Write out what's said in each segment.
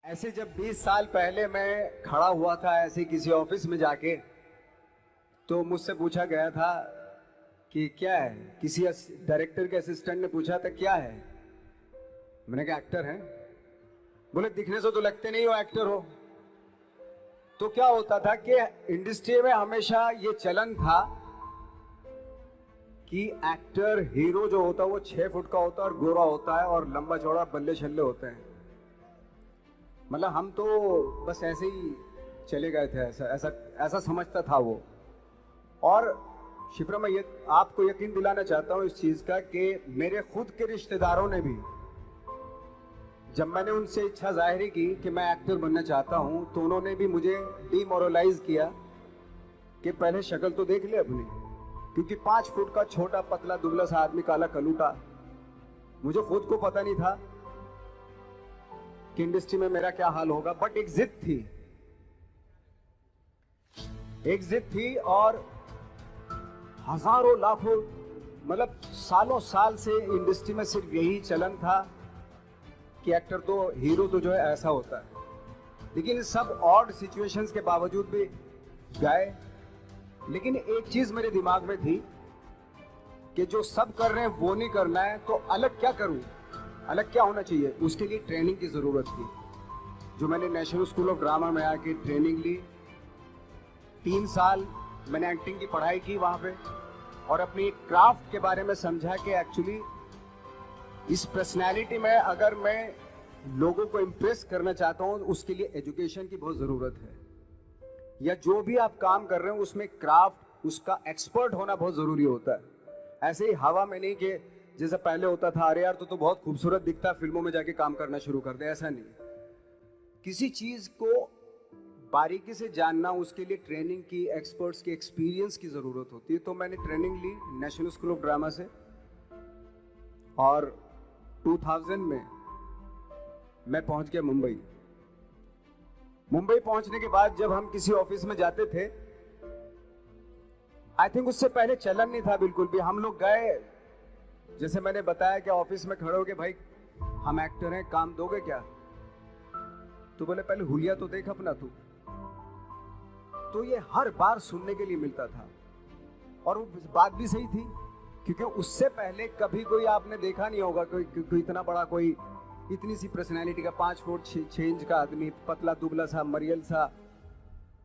ऐसे जब 20 साल पहले मैं खड़ा हुआ था ऐसे किसी ऑफिस में जाके, तो मुझसे पूछा गया था कि क्या है। किसी डायरेक्टर के असिस्टेंट ने पूछा था क्या है। मैंने कहा एक्टर हैं। बोले दिखने से तो लगते नहीं हो एक्टर हो। तो क्या होता था कि इंडस्ट्री में हमेशा ये चलन था कि एक्टर हीरो जो होता है वो 6 फुट का होता है और गोरा होता है और लंबा चौड़ा बल्ले छल्ले होते हैं। मतलब हम तो बस ऐसे ही चले गए थे, ऐसा ऐसा ऐसा समझता था वो। और शिप्रा, मैं ये आपको यकीन दिलाना चाहता हूँ इस चीज का कि मेरे खुद के रिश्तेदारों ने भी, जब मैंने उनसे इच्छा जाहिर की कि मैं एक्टर बनना चाहता हूँ, तो उन्होंने भी मुझे डिमोरलाइज किया कि पहले शक्ल तो देख ले अपनी, क्योंकि 5 फुट का छोटा पतला दुबला सा आदमी, काला कलूटा। मुझे खुद को पता नहीं था कि इंडस्ट्री में मेरा क्या हाल होगा, बट एक जिद थी, और हजारों लाखों मतलब सालों साल से इंडस्ट्री में सिर्फ यही चलन था कि एक्टर तो, हीरो तो जो है ऐसा होता है। लेकिन सब ऑड सिचुएशंस के बावजूद भी गए। लेकिन एक चीज मेरे दिमाग में थी कि जो सब कर रहे हैं वो नहीं करना है, तो अलग क्या करूं, अलग क्या होना चाहिए। उसके लिए ट्रेनिंग की जरूरत थी, जो मैंने नेशनल स्कूल ऑफ ड्रामा में आके ट्रेनिंग ली। 3 साल मैंने एक्टिंग की पढ़ाई की वहां पे, और अपनी क्राफ्ट के बारे में समझा कि एक्चुअली इस पर्सनैलिटी में अगर मैं लोगों को इम्प्रेस करना चाहता हूं, उसके लिए एजुकेशन की बहुत जरूरत है। या जो भी आप काम कर रहे हो उसमें क्राफ्ट, उसका एक्सपर्ट होना बहुत जरूरी होता है। ऐसे ही हवा में नहीं कि जैसे पहले होता था, अरे यार तो बहुत खूबसूरत दिखता, फिल्मों में जाके काम करना शुरू कर दे, ऐसा नहीं। किसी चीज को बारीकी से जानना, उसके लिए ट्रेनिंग की, एक्सपर्ट्स की, एक्सपीरियंस की जरूरत होती है। तो मैंने ट्रेनिंग ली नेशनल स्कूल ऑफ ड्रामा से, और 2000 में मैं पहुंच गया मुंबई। मुंबई पहुंचने के बाद जब हम किसी ऑफिस में जाते थे, आई थिंक उससे पहले चलन नहीं था बिल्कुल भी। हम लोग गए, जैसे मैंने बताया कि ऑफिस में खड़े हो के, भाई हम एक्टर हैं, काम दोगे क्या? तो बोले पहले हुलिया तो देख अपना तू। तो ये हर बार सुनने के लिए मिलता था, और वो बात भी सही थी, क्योंकि उससे पहले कभी कोई आपने देखा नहीं होगा कोई इतना बड़ा, कोई इतनी सी पर्सनैलिटी का 5 फुट 6 इंच का आदमी, पतला दुबला सा, मरियल सा,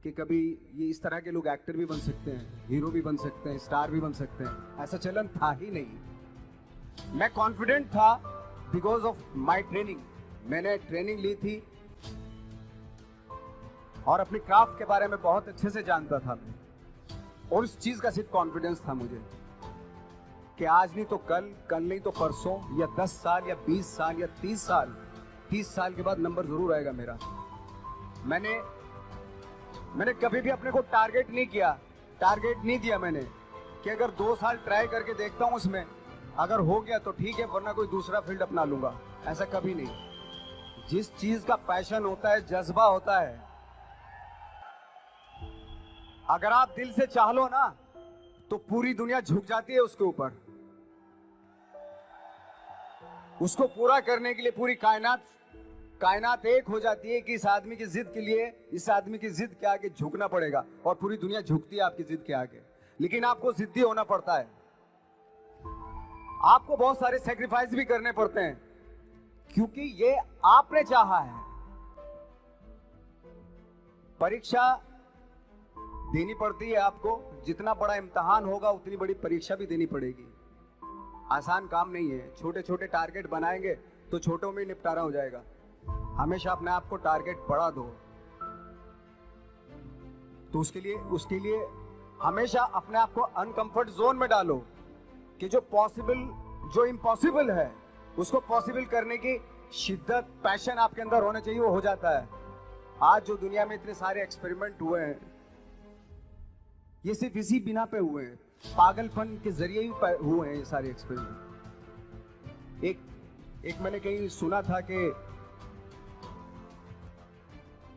कि कभी ये इस तरह के लोग एक्टर भी बन सकते हैं, हीरो भी बन सकते हैं, स्टार भी बन सकते हैं। ऐसा चलन था ही नहीं। मैं कॉन्फिडेंट था बिकॉज ऑफ माई ट्रेनिंग। मैंने ट्रेनिंग ली थी और अपनी क्राफ्ट के बारे में बहुत अच्छे से जानता था मैं, और उस चीज का सिर्फ कॉन्फिडेंस था मुझे कि आज नहीं तो कल, कल नहीं तो परसों, या 10 साल या 20 साल या 30 साल के बाद नंबर जरूर आएगा मेरा। मैंने कभी भी अपने को टारगेट नहीं दिया मैंने, कि अगर 2 साल ट्राई करके देखता हूं, उसमें अगर हो गया तो ठीक है, वरना कोई दूसरा फील्ड अपना लूंगा। ऐसा कभी नहीं। जिस चीज का पैशन होता है, जज्बा होता है, अगर आप दिल से चाह लो ना, तो पूरी दुनिया झुक जाती है उसके ऊपर। उसको पूरा करने के लिए पूरी कायनात एक हो जाती है कि इस आदमी की जिद के लिए, इस आदमी की जिद के आगे झुकना पड़ेगा, और पूरी दुनिया झुकती है आपकी जिद के आगे। लेकिन आपको जिद्दी होना पड़ता है, आपको बहुत सारे सेक्रीफाइस भी करने पड़ते हैं, क्योंकि ये आपने चाहा है। परीक्षा देनी पड़ती है आपको, जितना बड़ा इम्तिहान होगा उतनी बड़ी परीक्षा भी देनी पड़ेगी। आसान काम नहीं है। छोटे छोटे टारगेट बनाएंगे तो छोटों में निपटारा हो जाएगा। हमेशा अपने आप को टारगेट बढ़ा दो। तो उसके लिए हमेशा अपने आप को अनकंफर्ट जोन में डालो, कि जो इम्पॉसिबल है उसको पॉसिबल करने की शिद्दत, पैशन आपके अंदर होना चाहिए, वो हो जाता है। आज जो दुनिया में इतने सारे एक्सपेरिमेंट हुए हैं, ये सिर्फ इसी बिना पे हुए हैं, पागलपन के जरिए ही हुए हैं ये सारे एक्सपेरिमेंट। एक मैंने कहीं सुना था कि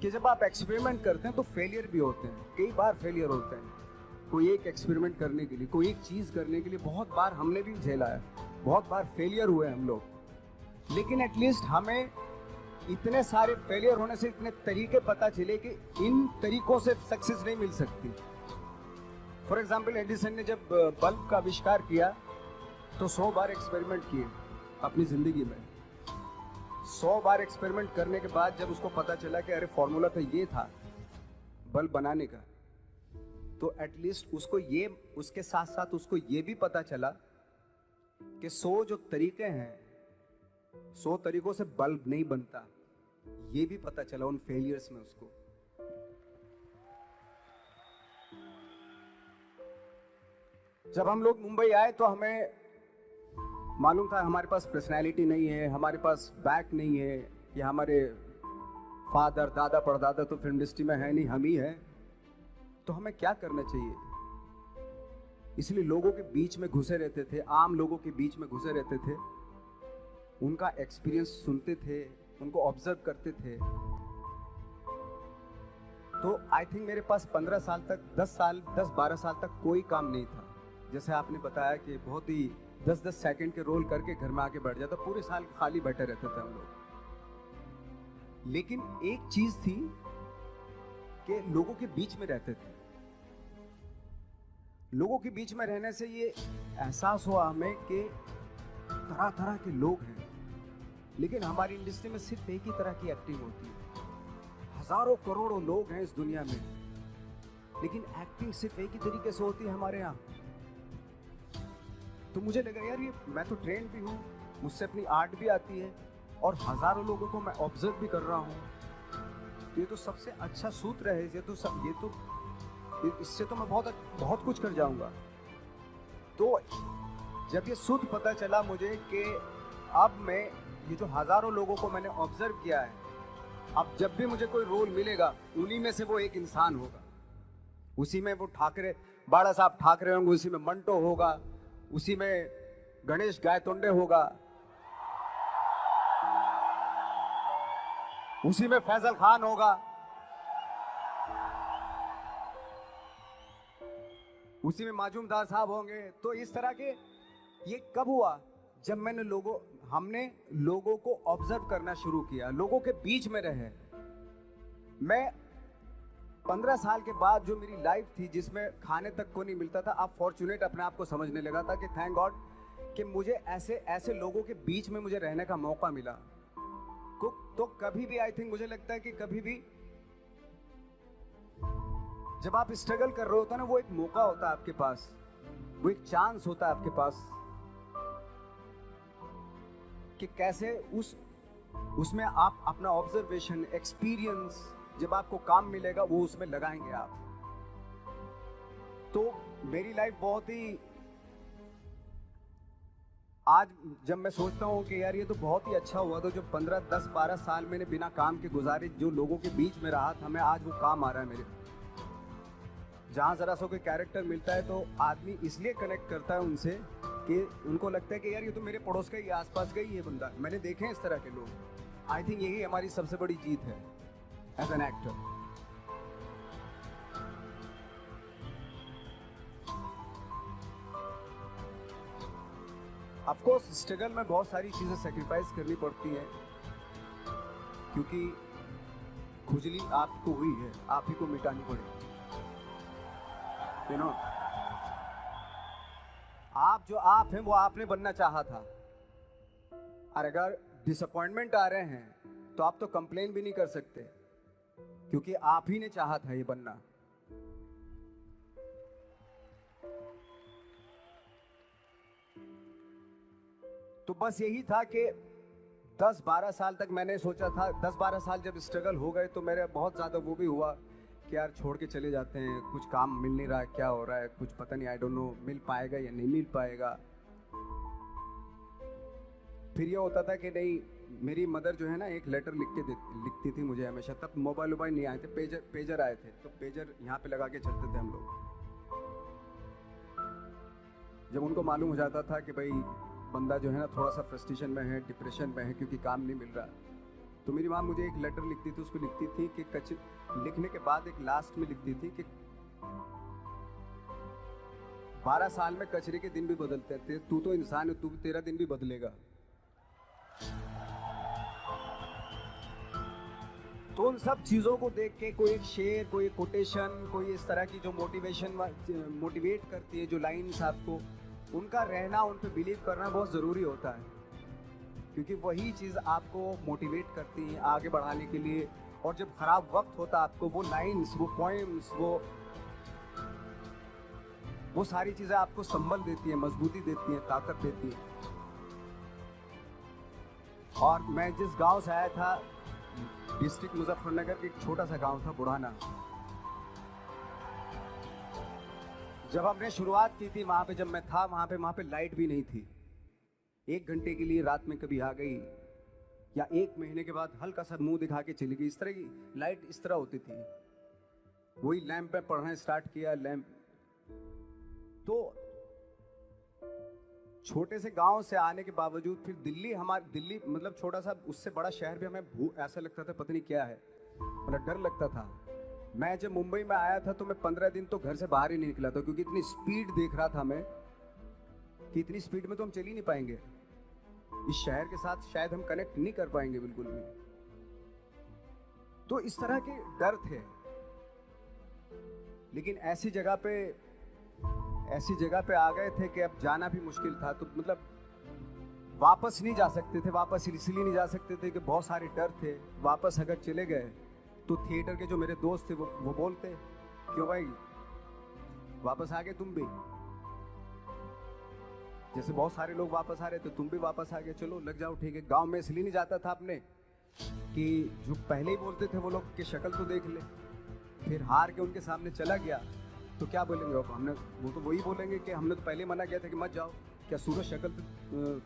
जब आप एक्सपेरिमेंट करते हैं तो फेलियर भी होते हैं, कई बार फेलियर होते हैं। कोई एक एक्सपेरिमेंट करने के लिए, कोई एक चीज करने के लिए बहुत बार हमने भी झेला है, बहुत बार फेलियर हुए हम लोग। लेकिन एटलीस्ट हमें इतने सारे फेलियर होने से इतने तरीके पता चले कि इन तरीकों से सक्सेस नहीं मिल सकती। फॉर एग्जाम्पल, एडिसन ने जब बल्ब का आविष्कार किया तो 100 बार एक्सपेरिमेंट किए अपनी जिंदगी में। 100 बार एक्सपेरिमेंट करने के बाद जब उसको पता चला कि अरे फॉर्मूला तो ये था बल्ब बनाने का, तो एटलीस्ट उसको ये, उसके साथ साथ उसको ये भी पता चला कि 100 जो तरीके हैं, 100 तरीकों से बल्ब नहीं बनता, ये भी पता चला उन फेलियर्स में उसको। जब हम लोग मुंबई आए तो हमें मालूम था हमारे पास पर्सनैलिटी नहीं है, हमारे पास बैक नहीं है, या हमारे फादर दादा परदादा तो फिल्म इंडस्ट्री में है नहीं, हम ही हैं, तो हमें क्या करना चाहिए। इसलिए लोगों के बीच में घुसे रहते थे, आम लोगों के बीच में घुसे रहते थे, उनका एक्सपीरियंस सुनते थे, उनको ऑब्जर्व करते थे। तो आई थिंक मेरे पास 15 साल तक, 10-12 साल तक कोई काम नहीं था। जैसे आपने बताया कि बहुत ही 10-10 सेकंड के रोल करके घर में आके बैठ जाता, पूरे साल खाली बैठे रहते थे हम लोग। लेकिन एक चीज थी कि लोगों के बीच में रहते थे। लोगों के बीच में रहने से ये एहसास हुआ हमें कि तरह तरह के लोग हैं, लेकिन हमारी इंडस्ट्री में सिर्फ एक ही तरह की एक्टिंग होती है। हजारों करोड़ों लोग हैं इस दुनिया में, लेकिन एक्टिंग सिर्फ एक ही तरीके से होती है हमारे यहाँ। तो मुझे लगा यार, ये मैं तो ट्रेन भी हूँ, मुझसे अपनी आर्ट भी आती है, और हजारों लोगों को मैं ऑब्जर्व भी कर रहा हूँ, तो ये तो सबसे अच्छा सूत्र है। इससे तो मैं बहुत कुछ कर जाऊंगा। तो जब ये सूत्र पता चला मुझे कि अब मैं ये जो हजारों लोगों को मैंने ऑब्जर्व किया है, अब जब भी मुझे कोई रोल मिलेगा उन्हीं में से वो एक इंसान होगा। उसी में वो ठाकरे, बाड़ा साहब ठाकरे होंगे, उसी में मंटो होगा, उसी में गणेश गायतोंडे होगा, उसी में फैजल खान होगा, उसी में माजूमदार साहब होंगे। तो इस तरह के, ये कब हुआ? जब हमने लोगों को ऑब्जर्व करना शुरू किया, लोगों के बीच में रहे। मैं 15 साल के बाद जो मेरी लाइफ थी, जिसमें खाने तक को नहीं मिलता था, अब फॉर्चुनेट अपने आप को समझने लगा था कि थैंक गॉड कि मुझे ऐसे लोगों के बीच में मुझे रहने का मौका मिला। तो कभी भी, आई थिंक मुझे लगता है कि कभी भी जब आप स्ट्रगल कर रहे होता ना, वो एक मौका होता है आपके पास, वो एक चांस होता है आपके पास कि कैसे उसमें आप अपना ऑब्जर्वेशन, एक्सपीरियंस, जब आपको काम मिलेगा वो उसमें लगाएंगे आप। तो मेरी लाइफ बहुत ही, आज जब मैं सोचता हूँ कि यार ये तो बहुत ही अच्छा हुआ, तो जो 15, 10, 12 साल मैंने बिना काम के गुजारे, जो लोगों के बीच में रहा था मैं, आज वो काम आ रहा है मेरे। जहाँ जरा सा कोई कैरेक्टर मिलता है तो आदमी इसलिए कनेक्ट करता है उनसे कि उनको लगता है कि यार ये तो मेरे पड़ोस का ही, आसपास का ही ये बंदा, मैंने देखे हैं इस तरह के लोग। आई थिंक यही हमारी सबसे बड़ी जीत है as an actor. Of course struggle में बहुत सारी चीजें सेक्रीफाइस करनी पड़ती हैं, क्योंकि खुजली आपको हुई है, आप ही को मिटानी पड़ेगी। यू नो, आप जो आप हैं वो आपने बनना चाहा था, और अगर डिसअपॉइंटमेंट आ रहे हैं तो आप तो कंप्लेन भी नहीं कर सकते, क्योंकि आप ही ने चाहा था ये बनना। तो बस यही था कि 10-12 साल तक मैंने सोचा था, 10-12 साल जब स्ट्रगल हो गए तो मेरे बहुत ज़्यादा वो भी हुआ कि यार छोड़ के चले जाते हैं, कुछ काम मिल नहीं रहा है, क्या हो रहा है, कुछ पता नहीं, आई डोंट नो मिल पाएगा या नहीं मिल पाएगा। फिर ये होता था कि नहीं, मेरी मदर जो है ना, एक लेटर लिखती थी मुझे हमेशा। तब मोबाइल नहीं आए थे, पेजर आए थे, तो पेजर यहाँ पे लगा के चलते थे हम लोग। जब उनको मालूम हो जाता था कि भाई बंदा जो है ना थोड़ा सा फ्रस्ट्रेशन में है, डिप्रेशन में है, क्योंकि काम नहीं मिल रहा, तो मेरी माँ मुझे एक लेटर लिखती थी। उसको लिखती थी कि लिखने के बाद एक लास्ट में लिखती थी कि 12 साल में कचरे के दिन भी बदलते थे, तू तो इंसान है, तू तेरा दिन भी बदलेगा। तो उन सब चीज़ों को देख के कोई एक शेर, कोई एक कोटेशन, कोई इस तरह की जो मोटिवेट करती है, जो लाइन्स आपको, उनका रहना, उन पे बिलीव करना बहुत ज़रूरी होता है, क्योंकि वही चीज़ आपको मोटिवेट करती है आगे बढ़ाने के लिए। और जब खराब वक्त होता है आपको वो लाइन्स, वो पोएम्स, वो सारी चीज़ें आपको संबल देती हैं, मजबूती देती हैं, ताकत देती हैं। और मैं जिस गांव से आया था, डिस्ट्रिक्ट मुजफ्फरनगर के, एक छोटा सा गांव था बुढ़ाना। जब हमने शुरुआत की थी वहां पे, जब मैं था वहां पे लाइट भी नहीं थी। 1 घंटे के लिए रात में कभी आ गई, या 1 महीने के बाद हल्का सा मुंह दिखा के चली गई। इस तरह की लाइट इस तरह होती थी। वही लैंप पे पढ़ना स्टार्ट किया, लैंप। तो छोटे से गांव से आने के बावजूद फिर दिल्ली मतलब छोटा सा, उससे बड़ा शहर भी हमें ऐसा लगता था पता नहीं क्या है, मतलब डर लगता था। मैं जब मुंबई में आया था तो मैं 15 दिन तो घर से बाहर ही नहीं निकला था, क्योंकि इतनी स्पीड देख रहा था मैं कि इतनी स्पीड में तो हम चल ही नहीं पाएंगे, इस शहर के साथ शायद हम कनेक्ट नहीं कर पाएंगे बिल्कुल भी। तो इस तरह के डर थे। लेकिन ऐसी जगह पे आ गए थे कि अब जाना भी मुश्किल था। तो मतलब वापस नहीं जा सकते थे। वापस इसलिए नहीं जा सकते थे कि बहुत सारे डर थे। वापस अगर चले गए तो थिएटर के जो मेरे दोस्त थे वो बोलते, क्यों भाई वापस आ गए तुम भी, जैसे बहुत सारे लोग वापस आ रहे थे तुम भी वापस आ गए, चलो लग जाओ ठीक है। गांव में इसलिए नहीं जाता था अपने कि जो पहले ही बोलते थे वो लोग की शक्ल तो देख ले, फिर हार के उनके सामने चला गया तो क्या बोलेंगे वो तो वही बोलेंगे कि हमने तो पहले मना किया था कि मत जाओ, क्या सूरज शक्ल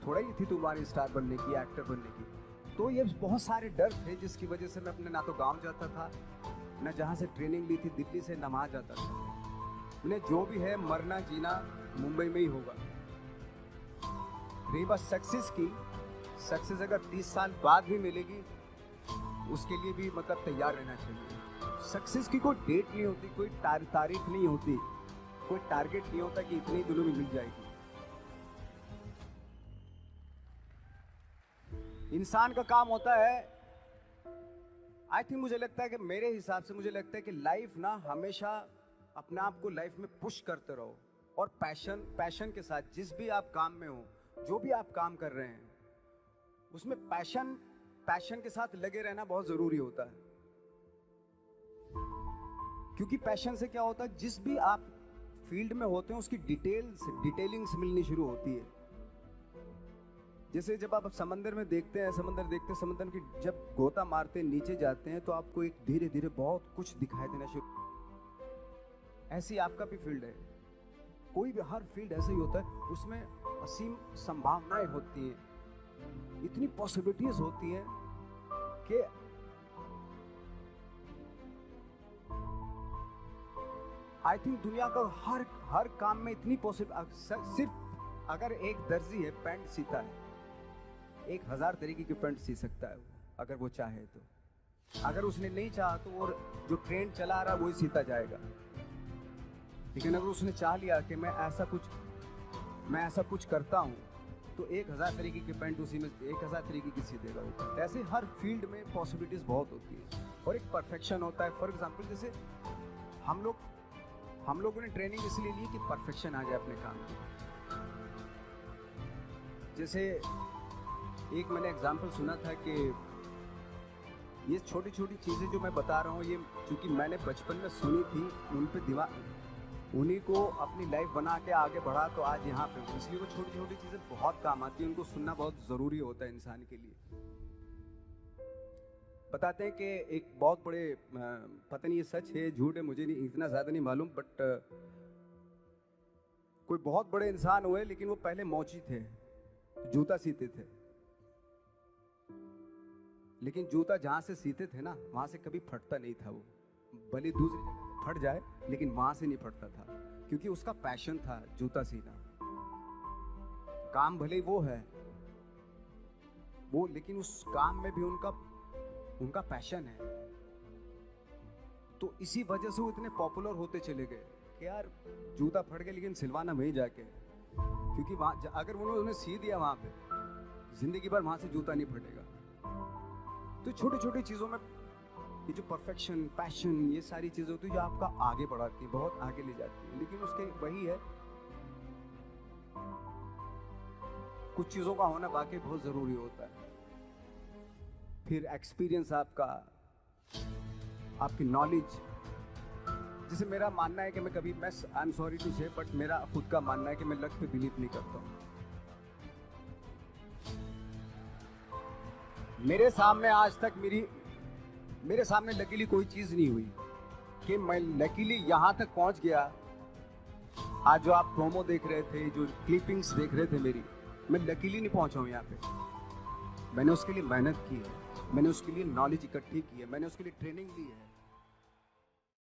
थोड़ा ही थी तुम्हारी स्टार बनने की, एक्टर बनने की। तो ये बहुत सारे डर थे जिसकी वजह से मैं अपने ना तो गांव जाता था, ना जहाँ से ट्रेनिंग ली थी दिल्ली से, ना वहाँ जाता था। मैंने जो भी है मरना जीना मुंबई में ही होगा। रही बात सक्सेस की, सक्सेस अगर 30 साल बाद भी मिलेगी उसके लिए भी मतलब तैयार रहना चाहिए। सक्सेस की कोई डेट नहीं होती, कोई तारीख नहीं होती, कोई टारगेट नहीं होता कि इतने दिनों में मिल जाएगी। इंसान का काम होता है, आई थिंक मुझे लगता है कि मेरे हिसाब से मुझे लगता है कि लाइफ ना हमेशा अपने आप को लाइफ में पुश करते रहो, और पैशन के साथ जिस भी आप काम में हो, जो भी आप काम कर रहे हैं उसमें पैशन के साथ लगे रहना बहुत जरूरी होता है। क्योंकि पैशन से क्या होता है, जिस भी आप फील्ड में होते हैं उसकी डिटेलिंग्स मिलनी शुरू होती है। जैसे जब आप समंदर में देखते हैं, समंदर की जब गोता मारते नीचे जाते हैं तो आपको एक धीरे धीरे बहुत कुछ दिखाई देना शुरू। ऐसी आपका भी फील्ड है, कोई भी हर फील्ड ऐसे ही होता है, उसमें असीम संभावनाएं होती हैं, इतनी पॉसिबिलिटीज होती हैं कि आई थिंक दुनिया का हर काम में इतनी सिर्फ अगर एक दर्जी है पैंट सीता है, 1000 तरीके की पैंट सी सकता है वो, अगर वो चाहे तो। अगर उसने नहीं चाहा तो वो जो ट्रेंड चला रहा है वही सीता जाएगा। लेकिन अगर उसने चाह लिया कि मैं ऐसा कुछ करता हूँ तो 1000 तरीके की पैंट उसी में 1000 तरीके की सी देगा वो। ऐसे हर फील्ड में पॉसिबिलिटीज बहुत होती है और एक परफेक्शन होता है। फॉर एग्जाम्पल जैसे हम लोगों ने ट्रेनिंग इसलिए ली कि परफेक्शन आ जाए अपने काम में। जैसे एक मैंने एग्जाम्पल सुना था कि ये छोटी छोटी चीज़ें जो मैं बता रहा हूँ, ये चूँकि मैंने बचपन में सुनी थी, उन पे उन्हीं को अपनी लाइफ बना के आगे बढ़ा तो आज यहाँ पे हूँ। इसलिए वो छोटी छोटी चीज़ें बहुत काम आती हैं, उनको सुनना बहुत ज़रूरी होता है इंसान के लिए। बताते हैं कि एक बहुत बड़े, पता नहीं ये सच है झूठ है मुझे नहीं इतना ज़्यादा नहीं मालूम, बट कोई बहुत बड़े इंसान हुए, लेकिन वो पहले मौची थे, जूता सीते थे। लेकिन जूता जहाँ से सीते थे ना वहाँ से कभी फटता नहीं था वो, भले दूसरी जगह फट जाए लेकिन वहाँ से नहीं फटता था, क्योंकि उसका पैशन था जूता सीना। काम भले ही वो है वो, लेकिन उस काम में भी उनका पैशन है। तो इसी वजह से वो इतने पॉपुलर होते चले गए कि यार जूता फट गया लेकिन सिलवाना वहीं जाके, क्योंकि वहाँ अगर उन्होंने सी दिया वहाँ पे जिंदगी भर वहाँ से जूता नहीं फटेगा। तो छोटी छोटी चीज़ों में ये जो परफेक्शन, पैशन, ये सारी चीजें होती है जो आपका आगे बढ़ाती है, बहुत आगे ले जाती है। लेकिन उसके वही है, कुछ चीजों का होना वाकई बहुत जरूरी होता है। फिर एक्सपीरियंस आपका, आपकी नॉलेज। जैसे मेरा मानना है कि मैं कभी, मैं आई एम सॉरी टू से, बट मेरा खुद का मानना है कि मैं लक पे बिलीव नहीं करता हूँ। मेरे सामने आज तक मेरे सामने लकीली कोई चीज नहीं हुई कि मैं लकीली यहां तक पहुंच गया। आज जो आप प्रोमो देख रहे थे, जो क्लिपिंग्स देख रहे थे मेरी, मैं लकीली नहीं पहुंचा हूं यहाँ पे। मैंने उसके लिए मेहनत की है, मैंने उसके लिए नॉलेज इकट्ठी की है, मैंने उसके लिए ट्रेनिंग ली है।